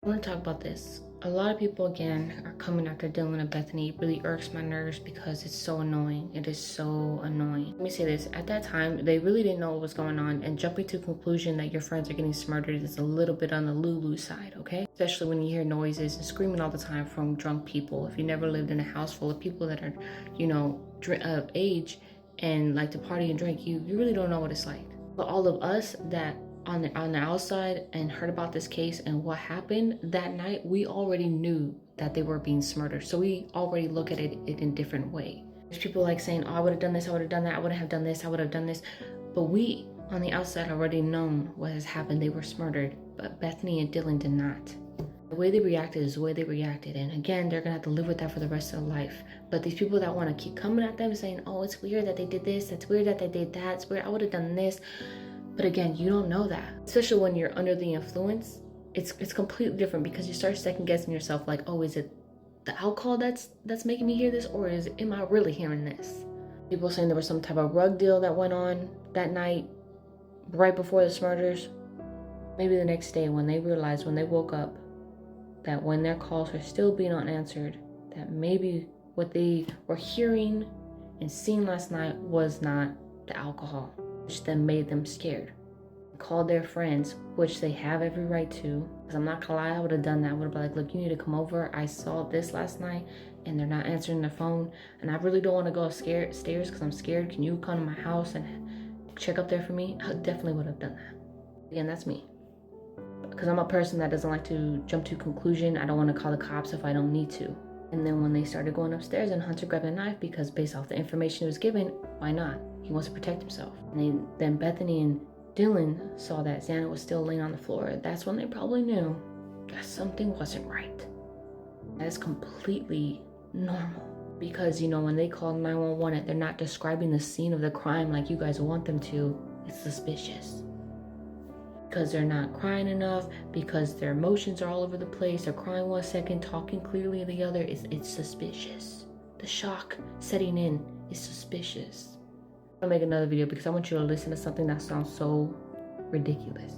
I want to talk about this. A lot of people, again, are coming after Dylan and Bethany. It really irks my nerves because it's so annoying. It is so annoying. Let me say this. At that time, they really didn't know what was going on, and jumping to a conclusion that your friends are getting murdered is a little bit on the Lulu side, okay? Especially when you hear noises and screaming all the time from drunk people. If you never lived in a house full of people that are, of age and like to party and drink, you really don't know what it's like. But all of us that on the outside and heard about this case and what happened that night, we already knew that they were being murdered. So we already look at it in a different way. There's people like saying, oh, I would have done this, I would have done that, I wouldn't have done this, I would have done this. But we on the outside already known what has happened. They were murdered, but Bethany and Dylan did not. The way they reacted is the way they reacted. And again, they're gonna have to live with that for the rest of their life. But these people that want to keep coming at them saying, oh, it's weird that they did this, it's weird that they did that, it's weird, I would have done this. But again, you don't know that. Especially when you're under the influence, it's completely different because you start second guessing yourself like, oh, is it the alcohol that's making me hear this, or am I really hearing this? People saying there was some type of rug deal that went on that night right before the murders. Maybe the next day when they realized, when they woke up, that when their calls were still being unanswered, that maybe what they were hearing and seeing last night was not the alcohol, which then made them scared. Called their friends, which they have every right to. Because I'm not gonna lie, I would have done that. I would have been like, look, you need to come over. I saw this last night and they're not answering their phone. And I really don't want to go upstairs because I'm scared. Can you come to my house and check up there for me? I definitely would have done that. Again, that's me. Because I'm a person that doesn't like to jump to conclusion. I don't want to call the cops if I don't need to. And then when they started going upstairs and Hunter grabbed a knife because based off the information he was given, why not? He wants to protect himself. And then Bethany and Dylan saw that Xana was still laying on the floor. That's when they probably knew that something wasn't right. That is completely normal. Because, when they call 911, they're not describing the scene of the crime like you guys want them to. It's suspicious. Because they're not crying enough, because their emotions are all over the place, they're crying one second, talking clearly the other, it's suspicious. The shock setting in is suspicious. I'll make another video because I want you to listen to something that sounds so ridiculous.